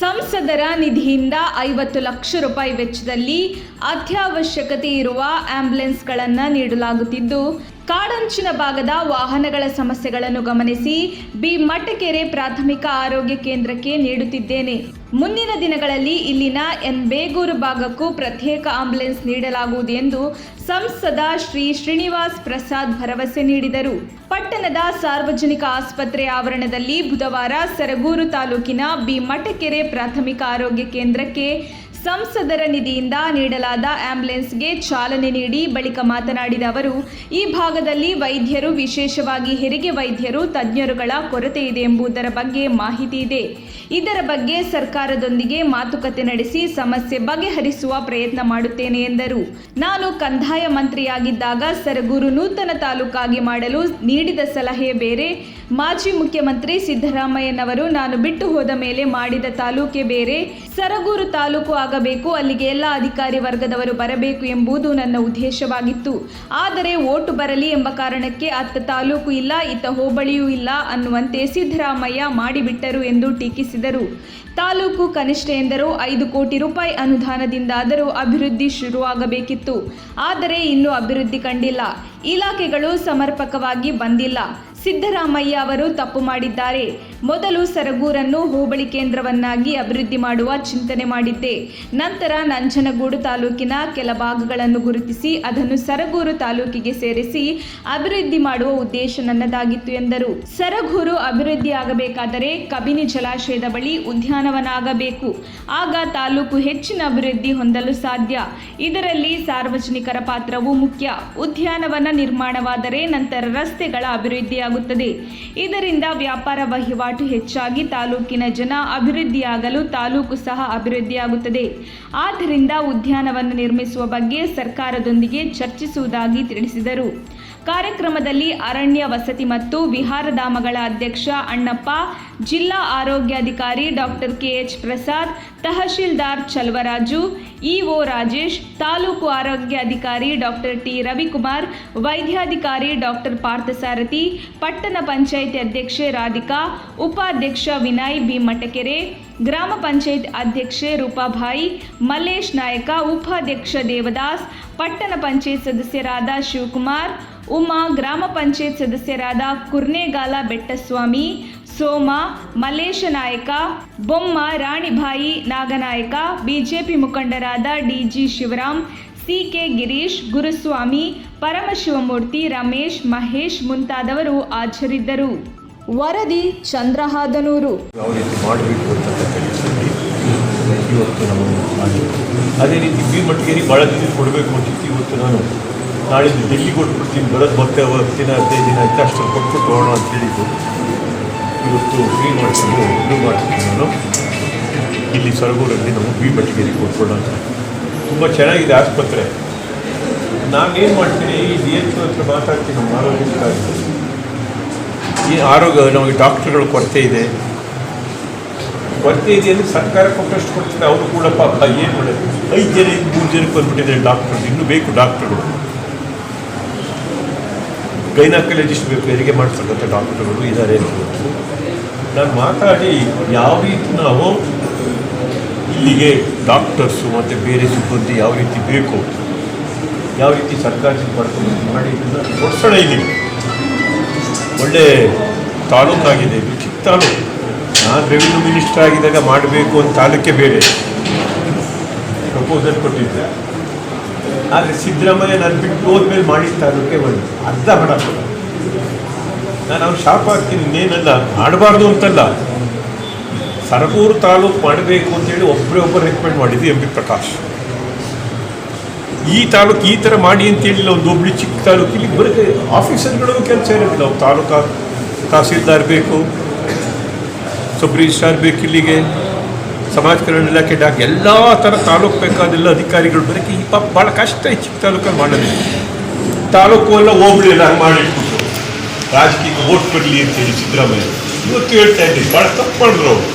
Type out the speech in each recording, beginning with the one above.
ಸಂಸದರ ನಿಧಿಯಿಂದ 50 ಲಕ್ಷ ರೂಪಾಯಿ ವೆಚ್ಚದಲ್ಲಿ ಅತ್ಯವಶ್ಯಕತೆ ಇರುವ ಆಂಬ್ಯುಲೆನ್ಸ್ಗಳನ್ನು ನೀಡಲಾಗುತ್ತಿದ್ದು, ಕಾಡಂಚಿನ ಭಾಗದ ವಾಹನಗಳ ಸಮಸ್ಯೆಗಳನ್ನು ಗಮನಿಸಿ ಬಿ ಮಟ್ಟಕೆರೆ ಪ್ರಾಥಮಿಕ ಆರೋಗ್ಯ ಕೇಂದ್ರಕ್ಕೆ ನೀಡುತ್ತಿದ್ದೇನೆ. ಮುಂದಿನ ದಿನಗಳಲ್ಲಿ ಇಲ್ಲಿನ ಎನ್ ಬೇಗೂರು ಭಾಗಕ್ಕೂ ಪ್ರತ್ಯೇಕ ಆಂಬ್ಯುಲೆನ್ಸ್ ನೀಡಲಾಗುವುದು ಎಂದು ಸಂಸದ ಶ್ರೀ ಶ್ರೀನಿವಾಸ್ ಪ್ರಸಾದ್ ಭರವಸೆ ನೀಡಿದರು. ಪಟ್ಟಣದ ಸಾರ್ವಜನಿಕ ಆಸ್ಪತ್ರೆ ಆವರಣದಲ್ಲಿ ಬುಧವಾರ ಸರಗೂರು ತಾಲೂಕಿನ ಬಿ ಮಟ್ಟಕೆರೆ ಪ್ರಾಥಮಿಕ ಆರೋಗ್ಯ ಕೇಂದ್ರಕ್ಕೆ ಸಂಸದರ ನಿಧಿಯಿಂದ ನೀಡಲಾದ ಆಂಬ್ಯುಲೆನ್ಸ್ಗೆ ಚಾಲನೆ ನೀಡಿ ಬಳಿಕ ಮಾತನಾಡಿದ ಅವರು, ಈ ಭಾಗದಲ್ಲಿ ವೈದ್ಯರು, ವಿಶೇಷವಾಗಿ ಹೆರಿಗೆ ವೈದ್ಯರು, ತಜ್ಞರುಗಳ ಕೊರತೆ ಇದೆ ಎಂಬುದರ ಬಗ್ಗೆ ಮಾಹಿತಿ ಇದೆ. ಇದರ ಬಗ್ಗೆ ಸರ್ಕಾರದೊಂದಿಗೆ ಮಾತುಕತೆ ನಡೆಸಿ ಸಮಸ್ಯೆ ಬಗೆಹರಿಸುವ ಪ್ರಯತ್ನ ಮಾಡುತ್ತೇನೆ ಎಂದರು. ನಾನು ಕಂದಾಯ ಮಂತ್ರಿಯಾಗಿದ್ದಾಗ ಸರಗೂರು ನೂತನ ತಾಲೂಕಾಗಿ ಮಾಡಲು ನೀಡಿದ ಸಲಹೆ ಬೇರೆ. ಮಾಜಿ ಮುಖ್ಯಮಂತ್ರಿ ಸಿದ್ದರಾಮಯ್ಯನವರು ನಾನು ಬಿಟ್ಟು ಹೋದ ಮೇಲೆ ಮಾಡಿದ ತಾಲೂಕೆ ಬೇರೆ. ಸರಗೂರು ತಾಲೂಕು ಆಗಬೇಕು, ಅಲ್ಲಿಗೆ ಎಲ್ಲ ಅಧಿಕಾರಿ ವರ್ಗದವರು ಬರಬೇಕು ಎಂಬುದು ನನ್ನ ಉದ್ದೇಶವಾಗಿತ್ತು. ಆದರೆ ಓಟು ಬರಲಿ ಎಂಬ ಕಾರಣಕ್ಕೆ ಅತ್ತ ತಾಲೂಕು ಇಲ್ಲ, ಇತ್ತ ಹೋಬಳಿಯೂ ಇಲ್ಲ ಅನ್ನುವಂತೆ ಸಿದ್ದರಾಮಯ್ಯ ಮಾಡಿಬಿಟ್ಟರು ಎಂದು ಟೀಕಿಸಿದರು. ತಾಲೂಕು ಕನಿಷ್ಠ ಎಂದರೂ 5 ಕೋಟಿ ರೂಪಾಯಿ ಅನುದಾನದಿಂದಾದರೂ ಅಭಿವೃದ್ಧಿ ಶುರುವಾಗಬೇಕಿತ್ತು. ಆದರೆ ಇನ್ನೂ ಅಭಿವೃದ್ಧಿ ಕಂಡಿಲ್ಲ. ಇಲಾಖೆಗಳು ಸಮರ್ಪಕವಾಗಿ ಬಂದಿಲ್ಲ. ಸಿದ್ದರಾಮಯ್ಯ ಅವರು ತಪ್ಪು ಮಾಡಿದ್ದಾರೆ. ಮೊದಲು ಸರಗೂರನ್ನು ಹೋಬಳಿ ಕೇಂದ್ರವನ್ನಾಗಿ ಅಭಿವೃದ್ಧಿ ಮಾಡುವ ಚಿಂತನೆ ಮಾಡಿದ್ದೆ. ನಂತರ ನಂಜನಗೂಡು ತಾಲೂಕಿನ ಕೆಲ ಭಾಗಗಳನ್ನು ಗುರುತಿಸಿ ಅದನ್ನು ಸರಗೂರು ತಾಲೂಕಿಗೆ ಸೇರಿಸಿ ಅಭಿವೃದ್ಧಿ ಮಾಡುವ ಉದ್ದೇಶ ನನ್ನದಾಗಿತ್ತು ಎಂದರು. ಸರಗೂರು ಅಭಿವೃದ್ಧಿಯಾಗಬೇಕಾದರೆ ಕಬಿನಿ ಜಲಾಶಯದ ಬಳಿ ಉದ್ಯಾನವನ ಆಗಬೇಕು. ಆಗ ತಾಲೂಕು ಹೆಚ್ಚಿನ ಅಭಿವೃದ್ಧಿ ಹೊಂದಲು ಸಾಧ್ಯ. ಇದರಲ್ಲಿ ಸಾರ್ವಜನಿಕರ ಪಾತ್ರವೂ ಮುಖ್ಯ. ಉದ್ಯಾನವನ ನಿರ್ಮಾಣವಾದರೆ ನಂತರ ರಸ್ತೆಗಳ ಅಭಿವೃದ್ಧಿಯಾಗುತ್ತದೆ. ಇದರಿಂದ ವ್ಯಾಪಾರ ವಹಿವಾಟು ಹೆಚ್ಚಾಗಿ ತಾಲೂಕಿನ ಜನ ಅಭಿವೃದ್ಧಿಯಾಗಲು ತಾಲೂಕು ಸಹ ಅಭಿವೃದ್ಧಿಯಾಗುತ್ತದೆ. ಆದ್ದರಿಂದ ಉದ್ಯಾನವನ ನಿರ್ಮಿಸುವ ಬಗ್ಗೆ ಸರ್ಕಾರದೊಂದಿಗೆ ಚರ್ಚಿಸುವುದಾಗಿ ತಿಳಿಸಿದರು. ಕಾರ್ಯಕ್ರಮದಲ್ಲಿ ಅರಣ್ಯ ವಸತಿ ಮತ್ತು ವಿಹಾರಧಾಮಗಳ ಅಧ್ಯಕ್ಷ ಅಣ್ಣಪ್ಪ, ಜಿಲ್ಲಾ ಆರೋಗ್ಯಾಧಿಕಾರಿ doctor KH Prasad, tahsildar Chalavaraju, EO Rajesh, taluk ಆರೋಗ್ಯಾಧಿಕಾರಿ ಡಾಕ್ಟರ್ ಟಿ ರವಿಕುಮಾರ್, ವೈದ್ಯಾಧಿಕಾರಿ ಡಾಕ್ಟರ್ ಪಾರ್ಥಸಾರಥಿ, ಪಟ್ಟಣ ಪಂಚಾಯಿತಿ ಅಧ್ಯಕ್ಷೆ ರಾಧಿಕಾ, ಉಪಾಧ್ಯಕ್ಷ ವಿನಯ್ ಬಿ ಮಟ್ಟಕೆರೆ, ಗ್ರಾಮ ಪಂಚಾಯತ್ ಅಧ್ಯಕ್ಷೆ ರೂಪಾಭಾಯಿ, ಮಲ್ಲೇಶ್ ನಾಯಕ, ಉಪಾಧ್ಯಕ್ಷ ದೇವದಾಸ್, ಪಟ್ಟಣ ಪಂಚಾಯತ್ ಸದಸ್ಯರಾದ ಶಿವಕುಮಾರ್, ಉಮಾ, ಗ್ರಾಮ ಪಂಚಾಯತ್ ಸದಸ್ಯರಾದ ಕುರ್ನೇಗಾಲ ಬೆಟ್ಟಸ್ವಾಮಿ, ಸೋಮ, ಮಲ್ಲೇಶ ನಾಯಕ, ಬೊಮ್ಮ, ರಾಣಿಬಾಯಿ, ನಾಗನಾಯಕ, ಬಿಜೆಪಿ ಮುಖಂಡರಾದ ಡಿಜಿ ಶಿವರಾಮ್, ಸಿಕೆ ಗಿರೀಶ್, ಗುರುಸ್ವಾಮಿ, ಪರಮಶಿವಮೂರ್ತಿ, ರಮೇಶ್, ಮಹೇಶ್ ಮುಂತಾದವರು ಹಾಜರಿದ್ದರು. ವರದಿ ಚಂದ್ರಹಾದನೂರು. ಅದೇ ರೀತಿ ಬಿ ಮಟ್ಟಿಗೆ ಭಾಳ ದಿನ ಕೊಡಬೇಕು ಅಂತಿತ್ತು. ಇವತ್ತು ನಾನು ನಾಳೆ ಡೆಲ್ಲಿಗೆ ಕೊಟ್ಬಿಡ್ತೀನಿ, ಬರೋದು ಮತ್ತೆ 10 ದಿನ 15 ದಿನ ಆಯ್ತು, ಅಷ್ಟನ್ನು ಕೊಟ್ಬಿಟ್ಟು ಹೋಗೋಣ ಅಂತ ಹೇಳಿದ್ದು. ಇವತ್ತು ಫ್ರೀ ಮಾಡಿಕೊಂಡು ಇದು ಮಾಡ್ತೀನಿ. ನಾನು ಇಲ್ಲಿ ಸರಗೂರಲ್ಲಿ ನಾವು ಬಿ ಮಟ್ಟಿಗೆ ಕೊಟ್ಕೊಳ್ಳೋಣ. ತುಂಬ ಚೆನ್ನಾಗಿದೆ ಆಸ್ಪತ್ರೆ. ನಾನೇನು ಮಾಡ್ತೀನಿ, ಈ DHO ಹತ್ರ ಮಾತಾಡ್ತೀನಿ. ನಮ್ಮ ಆರೋಗ್ಯಕ್ಕಾಗಿ ಈ ಆರೋಗ್ಯ ನಮಗೆ ಡಾಕ್ಟರ್ಗಳ ಕೊರತೆ ಇದೆ ಅಂದರೆ ಸರ್ಕಾರ ಕೊಟ್ಟಷ್ಟು ಕೊಡ್ತಾರೆ. ಅವರು ಕೂಡ ಪಾಪ ಏನು ಮಾಡೋದು, 5 ಜನ 3 ಜನಕ್ಕೆ ಬಂದುಬಿಟ್ಟಿದ್ದಾರೆ ಡಾಕ್ಟರ್. ಇನ್ನೂ ಬೇಕು ಡಾಕ್ಟರ್ಗಳು, ಗೈನಕಾಲಜಿಸ್ಟ್ ಬೇಕು, ಹೆರಿಗೆ ಮಾಡಿಸ್ತಕ್ಕಂಥ ಡಾಕ್ಟರ್ಗಳು ಇದ್ದಾರೆ. ನಾನು ಮಾತಾಡಿ ಯಾವ ರೀತಿ ನಾವು ಇಲ್ಲಿಗೆ ಡಾಕ್ಟರ್ಸು ಮತ್ತು ಬೇರೆ ಸಿಬ್ಬಂದಿ ಯಾವ ರೀತಿ ಬೇಕು, ಯಾವ ರೀತಿ ಸರ್ಕಾರದಿಂದ ಪಡ್ಕೊಂಡು ಮಾಡಿ ಇದನ್ನು ಕೊಡ್ಸೋಣ. ಇದ್ದೀವಿ ಒಳ್ಳೆ ತಾಲೂಕಾಗಿದೆ, ಚಿಕ್ಕ ತಾಲೂಕು. ನಾನು ರೆವಿನ್ಯೂ ಮಿನಿಸ್ಟರ್ ಆಗಿದ್ದಾಗ ಮಾಡಬೇಕು ಅಂತ ತಾಲೂಕೆ ಬೇರೆ ಪ್ರಪೋಸಲ್ ಕೊಟ್ಟಿದ್ದೆ. ಆದರೆ ಸಿದ್ದರಾಮಯ್ಯ ನಾನು ಬಿಟ್ಟು ಹೋದ್ಮೇಲೆ ಮಾಡಿದ ತಾಲೂಕೆ ಒಂದು ಅರ್ಧ ಮಾಡಕ್ಕೆ ನಾನು ಅವ್ರು ಶಾಪ್ ಹಾಕ್ತೀನಿ. ಇನ್ನೇನಲ್ಲ ಮಾಡಬಾರ್ದು ಅಂತಲ್ಲ, ಸರಗೂರು ತಾಲೂಕು ಮಾಡಬೇಕು ಅಂತೇಳಿ ಒಬ್ಬರೇ ರೆಕಮೆಂಡ್ ಮಾಡಿದ್ದು ಎಂ ಬಿ ಪ್ರಕಾಶ್. ಈ ತಾಲೂಕು ಈ ಥರ ಮಾಡಿ ಅಂತೇಳಿಲ್ಲ. ಒಂದು ಒಬ್ಬಳಿ ಚಿಕ್ಕ ತಾಲೂಕು, ಇಲ್ಲಿ ಬರೀ ಆಫೀಸರ್ಗಳಿಗೂ ಕೆಲಸ ಇರೋದಿಲ್ಲ. ಅವ್ರು ತಾಲೂಕು ತಹಸೀಲ್ದಾರ್ ಬೇಕು, ಸಬ್ ರಿಜಿಸ್ಟ್ರಾರ್ ಬೇಕು, ಇಲ್ಲಿಗೆ ಸಮಾಜ ಕಲ್ಯಾಣ ಇಲಾಖೆ ಎಲ್ಲ ಥರ ತಾಲೂಕು ಬೇಕಾದೆಲ್ಲ ಅಧಿಕಾರಿಗಳು ಬರೋಕ್ಕೆ ಈ ಪಾಪ ಭಾಳ ಕಷ್ಟ. ಈ ಚಿಕ್ಕ ತಾಲೂಕಲ್ಲಿ ಮಾಡೋದಿಲ್ಲ. ತಾಲೂಕು ಎಲ್ಲ ಹೋಬಳಿ ಎಲ್ಲ ಮಾಡಿಟ್ಬಿಟ್ಟು ರಾಜಕೀಯ ಓಟ್ ಬರಲಿ ಅಂತೇಳಿ ಸಿದ್ದರಾಮಯ್ಯ ಇವತ್ತು ಹೇಳ್ತಾ ಇದ್ದೀನಿ. ಭಾಳ ತಪ್ಪು ಮಾಡಿದ್ರು ಅವರು.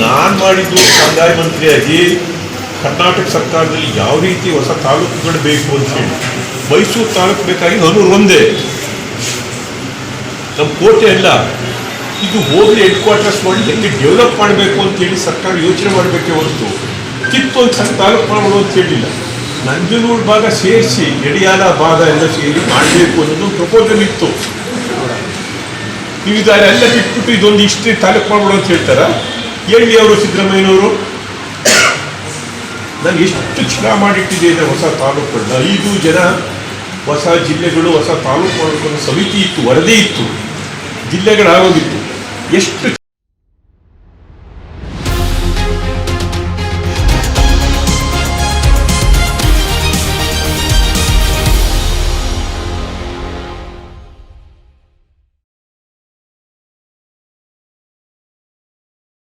ನಾನು ಮಾಡಿದ್ದು ಕಂದಾಯ ಮಂತ್ರಿಯಾಗಿ ಕರ್ನಾಟಕ ಸರ್ಕಾರದಲ್ಲಿ ಯಾವ ರೀತಿ ಹೊಸ ತಾಲೂಕುಗಳು ಬೇಕು ಅಂತೇಳಿ ಮೈಸೂರು ತಾಲೂಕು ಬೇಕಾಗಿ 101 ನಮ್ಮ ಕೋಟೆ ಎಲ್ಲ ಇದು ಹೋಗ್ಲಿ ಹೆಡ್ ಕ್ವಾರ್ಟರ್ಸ್ ಮಾಡಿ ಹೆಂಗೆ ಡೆವಲಪ್ ಮಾಡಬೇಕು ಅಂತೇಳಿ ಸರ್ಕಾರ ಯೋಚನೆ ಮಾಡಬೇಕೇ ಹೊರತು ಕಿತ್ತೊಂದು ಸಣ್ಣ ತಾಲೂಕು ಮಾಡಬಹುದು ಅಂತ ಹೇಳಿಲ್ಲ. ನಂಜನಗೂಡು ಭಾಗ ಸೇರಿಸಿ ಯಡಿಯಾಲ ಭಾಗ ಎಲ್ಲ ಸೇರಿ ಮಾಡಬೇಕು ಅನ್ನೋದು ಪ್ರಪೋಸಲ್ ಇತ್ತು. ನೀವು ಇದಾರೆ ಎಲ್ಲ ಬಿಟ್ಬಿಟ್ಟು ಇದೊಂದು ಇಷ್ಟೇ ತಾಲೂಕು ಮಾಡ್ಬೋದು ಅಂತ ಹೇಳ್ತಾರ? ಹೇಳಿ ಅವರು ಸಿದ್ದರಾಮಯ್ಯನವರು. ನಾನು ಎಷ್ಟು ಛಲ ಮಾಡಿಟ್ಟಿದ್ದೇನೆ ಹೊಸ ತಾಲೂಕುಗಳನ್ನ. 5 ಜನ ಹೊಸ ಜಿಲ್ಲೆಗಳು ಹೊಸ ತಾಲೂಕು ಮಾಡಬೇಕು ಸಮಿತಿ ಇತ್ತು, ವರದಿ ಇತ್ತು, ಜಿಲ್ಲೆಗಳಾಗೋಗಿತ್ತು. ಎಷ್ಟು